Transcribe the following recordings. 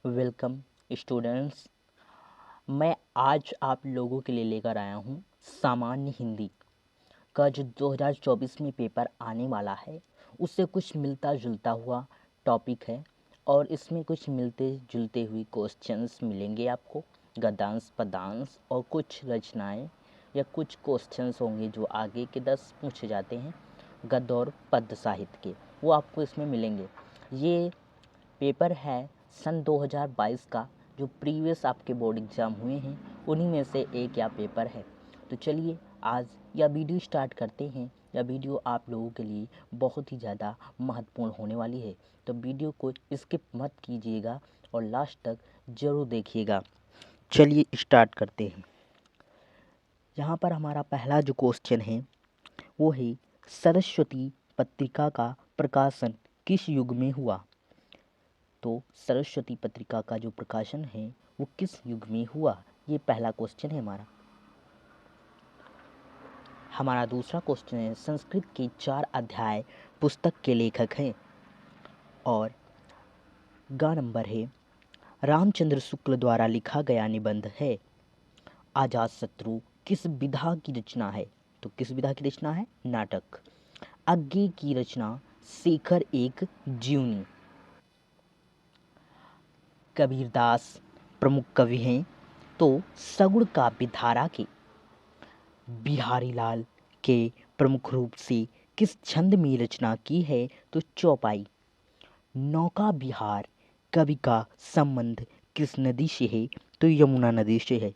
Welcome students. मैं आज आप लोगों के लिए लेकर आया हूँ सामान्य हिंदी का जो 2024 में पेपर आने वाला है, उससे कुछ मिलता जुलता हुआ टॉपिक है और इसमें कुछ मिलते जुलते हुए क्वेश्चंस मिलेंगे आपको, गद्यांश पद्यांश और कुछ रचनाएं या कुछ क्वेश्चंस होंगे जो आगे के 10 पूछे जाते हैं गद्य और पद्य साहित्य के, वो आपको इसमें मिलेंगे। ये पेपर है सन 2022 का, जो प्रीवियस आपके बोर्ड एग्ज़ाम हुए हैं उन्हीं में से एक या पेपर है। तो चलिए आज यह वीडियो स्टार्ट करते हैं। यह वीडियो आप लोगों के लिए बहुत ही ज़्यादा महत्वपूर्ण होने वाली है, तो वीडियो को स्किप मत कीजिएगा और लास्ट तक ज़रूर देखिएगा। चलिए स्टार्ट करते हैं। यहाँ पर हमारा पहला जो क्वेश्चन है वो है, सरस्वती पत्रिका का प्रकाशन किस युग में हुआ? तो सरस्वती पत्रिका का जो प्रकाशन है वो किस युग में हुआ, ये पहला क्वेश्चन है हमारा। हमारा दूसरा क्वेश्चन है, संस्कृत के 4 अध्याय पुस्तक के लेखक हैं। और गा नंबर है, रामचंद्र शुक्ल द्वारा लिखा गया निबंध है। अजातशत्रु किस विधा की रचना है? तो किस विधा की रचना है? नाटक। आगे की रचना शेखर एक जीवनी। कबीरदास प्रमुख कवि हैं, तो सगुण काव्य धारा के बिहारी लाल के प्रमुख रूप से किस छंद में रचना की है? तो चौपाई। नौका विहार कवि का संबंध किस नदी से है? तो यमुना नदी से है।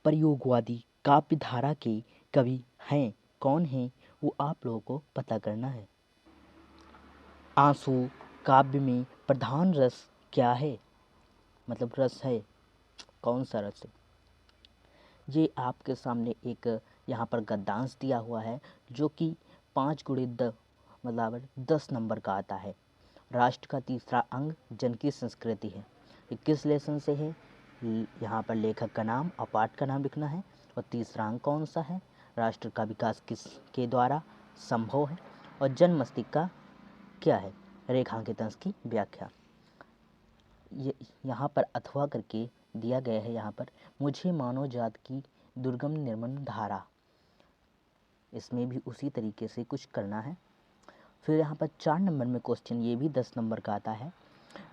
प्रयोगवादी काव्य धारा के कवि हैं, कौन हैं? वो आप लोगों को पता करना है। आंसू काव्य में प्रधान रस क्या है? मतलब रस है, कौन सा रस है? ये आपके सामने एक यहाँ पर गद्यांश दिया हुआ है, जो कि 5 × 10 नंबर का आता है। राष्ट्र का तीसरा अंग जन की संस्कृति है। ये किस लेसन से है? यहाँ पर लेखक का नाम और पाठ का नाम लिखना है। और तीसरा अंग कौन सा है? राष्ट्र का विकास किसके द्वारा संभव है? और जन मस्तिष्क क्या है? रेखांकित अंश की व्याख्या। ये यहाँ पर अथवा करके दिया गया है। यहाँ पर मुझे मानव जात की दुर्गम निर्मम धारा, इसमें भी उसी तरीके से कुछ करना है। फिर यहाँ पर 4 नंबर में क्वेश्चन, ये भी 10 नंबर का आता है।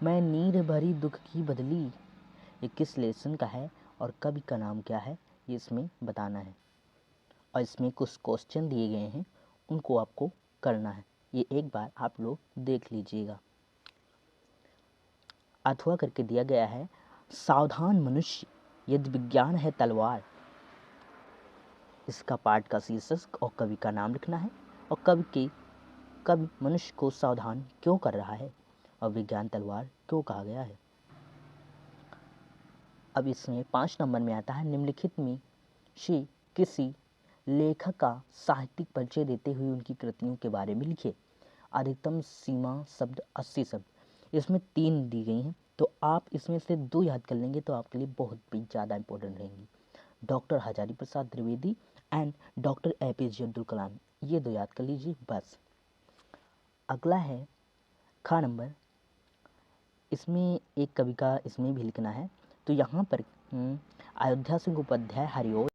मैं नीर भरी दुख की बदली, ये किस लेसन का है और कवि का नाम क्या है, ये इसमें बताना है। और इसमें कुछ क्वेश्चन दिए गए हैं, उनको आपको करना है। ये एक बार आप लोग देख लीजिएगा। अथवा करके दिया गया है, सावधान मनुष्य यदि विज्ञान है तलवार, इसका पाठ का शीर्षक और कवि का नाम लिखना है। और कवि मनुष्य को सावधान क्यों कर रहा है और विज्ञान तलवार क्यों कहा गया है। अब इसमें 5 नंबर में आता है, निम्नलिखित में से किसी लेखक का साहित्यिक परिचय देते हुए उनकी कृतियों के बारे में लिखिए। अधिकतम सीमा शब्द 80 शब्द। इसमें 3 दी गई हैं, तो आप इसमें से 2 याद कर लेंगे तो आपके लिए बहुत भी ज़्यादा इंपॉर्टेंट रहेंगी। Doctor Hazari Prasad Dwivedi and doctor APJ Abdul Kalam, ये 2 याद कर लीजिए बस। अगला है खा नंबर, इसमें एक कवि का इसमें भी लिखना है। तो यहाँ पर अयोध्या सिंह उपाध्याय हरिओं,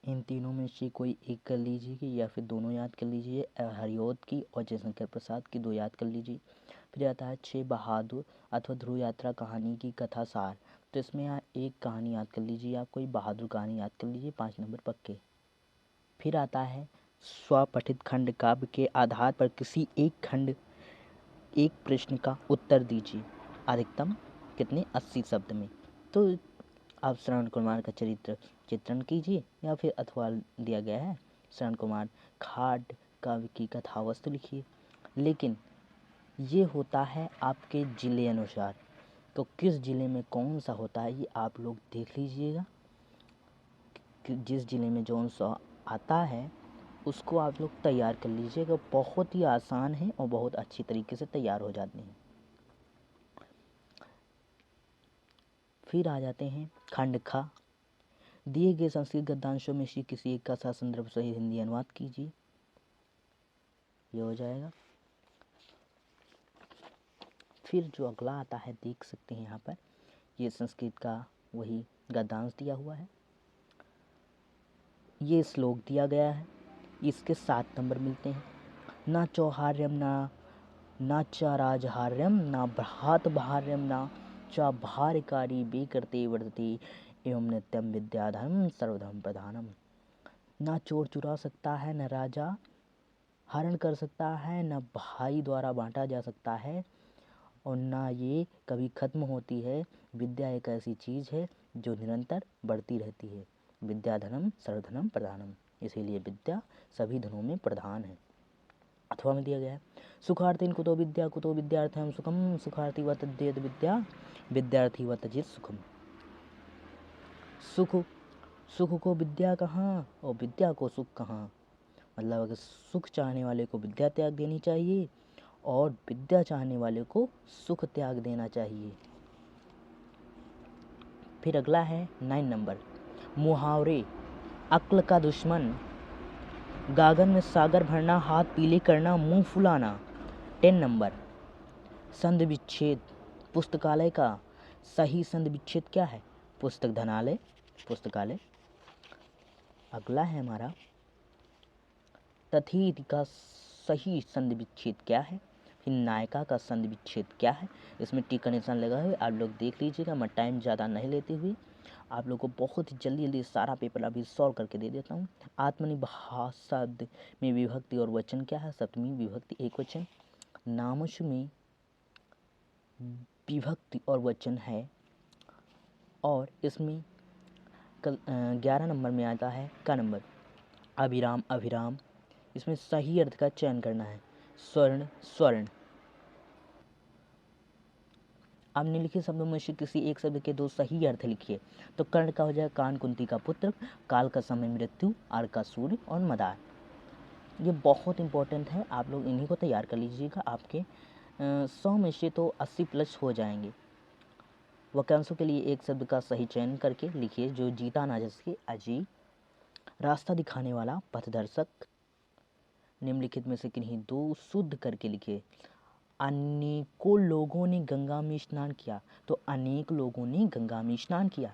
इन तीनों में से कोई एक कर लीजिए या फिर दोनों याद कर लीजिए। हरिऔध की और जयशंकर प्रसाद की 2 याद कर लीजिए। फिर आता है 6 बहादुर अथवा ध्रुव यात्रा कहानी की कथा सार, तो इसमें यहाँ एक कहानी याद कर लीजिए, आप कोई बहादुर कहानी याद कर लीजिए, 5 नंबर पक्के। फिर आता है स्वपठित खंड काव्य के आधार पर किसी एक प्रश्न का उत्तर दीजिए। अधिकतम कितने? 80 शब्द में। तो आप श्रवण कुमार का चित्रण कीजिए या फिर अथवा दिया गया है श्रवण कुमार खाट काव्य की कथा वस्तु लिखिए। लेकिन ये होता है आपके ज़िले अनुसार, तो किस ज़िले में कौन सा होता है ये आप लोग देख लीजिएगा। जिस ज़िले में जौन सा आता है उसको आप लोग तैयार कर लीजिएगा। बहुत ही आसान है और बहुत अच्छी तरीके से तैयार हो जाते हैं। फिर आ जाते हैं खंड खा, दिए गए संस्कृत गद्यांशों में से किसी एक का संदर्भ सही हिंदी अनुवाद कीजिए, ये हो जाएगा। फिर जो अगला आता है देख सकते हैं यहाँ पर, ये संस्कृत का वही गद्यांश दिया हुआ है, ये श्लोक दिया गया है, इसके 7 नंबर मिलते हैं। ना चौहार्यम ना च राजहार्यम ना भ्रात भार्यम ना च भार्यकारी बेकर्ते वर्तते एवं नित्यम विद्याधर्म सर्वधर्म प्रधानम। ना चोर चुरा सकता है, न राजा हरण कर सकता है, न भाई द्वारा बांटा जा सकता है, और ना ये कभी खत्म होती है। विद्या एक ऐसी चीज़ है जो निरंतर बढ़ती रहती है। विद्या धनम सर्वधनम प्रधानम, इसीलिए विद्या सभी धनों में प्रधान है। अथवा में दिया गया है, सुखार्थीन कुतो विद्या कुतो विद्यार्थम सुखम सुखार्थी व तद्येत विद्या विद्यार्थी व तजित सुखम। सुख को विद्या कहाँ और विद्या को सुख कहाँ। मतलब अगर सुख चाहने वाले को विद्या त्याग देनी चाहिए और विद्या चाहने वाले को सुख त्याग देना चाहिए। फिर अगला है 9 नंबर, मुहावरे, अक्ल का दुश्मन, गागन में सागर भरना, हाथ पीले करना, मुंह फुलाना। 10 नंबर, संधि विच्छेद, पुस्तकालय का सही संधि विच्छेद क्या है? पुस्तक धनालय, पुस्तकालय। अगला है हमारा तथीति का सही संधि विच्छेद क्या है? फिर नायिका का संधि विच्छेद क्या है? इसमें टिक का निशान लगा हुआ है, आप लोग देख लीजिएगा। मैं टाइम ज़्यादा नहीं लेते हुए आप लोग को बहुत ही जल्दी सारा पेपर अभी सॉल्व करके दे देता हूँ। आत्मनिभाव शब्द में विभक्ति और वचन क्या है? सप्तमी विभक्ति एक वचन। नामश में विभक्ति और वचन है, और इसमें 11 नंबर में आता है का नंबर अभिराम अभिराम। इसमें सही अर्थ का चयन करना है। स्वर्ण स्वर्ण। अब निम्नलिखित शब्दों में से किसी एक शब्द के 2 सही अर्थ लिखिए। तो कर्ण का हो जाएगा कान कुंती का पुत्र, काल का समय मृत्यु, आर का सूर्य, और मदार। ये बहुत इंपॉर्टेंट है, आप लोग इन्हीं को तैयार कर लीजिएगा। आपके 100 में से तो 80 प्लस हो जाएंगे। वाक्यांशों के लिए एक शब्द का सही चयन करके लिखिए। जो जीता ना जिसके अजीब, रास्ता दिखाने वाला, पथदर्शक। निम्नलिखित में से किन्हीं 2 शुद्ध करके लिखिए। अनेकों लोगों ने गंगा में स्नान किया, तो अनेक लोगों ने गंगा में स्नान किया।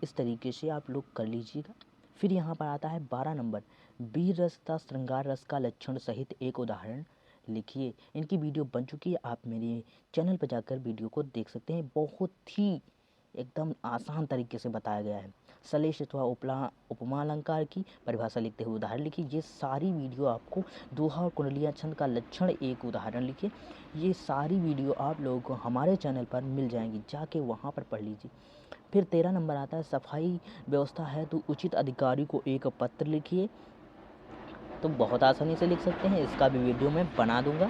इस तरीके से आप लोग कर लीजिएगा। फिर यहाँ पर आता है 12 नंबर, वीर रस तथा श्रृंगार रस का लक्षण सहित एक उदाहरण लिखिए। इनकी वीडियो बन चुकी है, आप मेरे चैनल पर जाकर वीडियो को देख सकते हैं। बहुत ही एकदम आसान तरीके से बताया गया है। सलेश अथवा उपमा अलंकार की परिभाषा लिखते हुए उदाहरण लिखिए। ये सारी वीडियो आपको दोहा और कुंडलिया छंद का लक्षण एक उदाहरण लिखिए। ये सारी वीडियो आप लोगों को हमारे चैनल पर मिल जाएंगी, जाके वहाँ पर पढ़ लीजिए। फिर 13 नंबर आता है, सफाई व्यवस्था है तो उचित अधिकारी को एक पत्र लिखिए। तो बहुत आसानी से लिख सकते हैं, इसका भी वीडियो मैं बना दूंगा।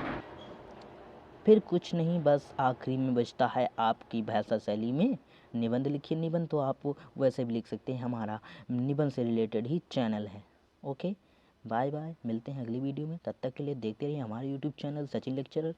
फिर कुछ नहीं, बस आखिरी में बचता है आपकी भाषा शैली में निबंध लिखिए। निबंध तो आप वैसे भी लिख सकते हैं, हमारा निबंध से रिलेटेड ही चैनल है। ओके, बाय बाय, मिलते हैं अगली वीडियो में। तब तक के लिए देखते रहिए हमारे यूट्यूब चैनल सचिन लेक्चरर।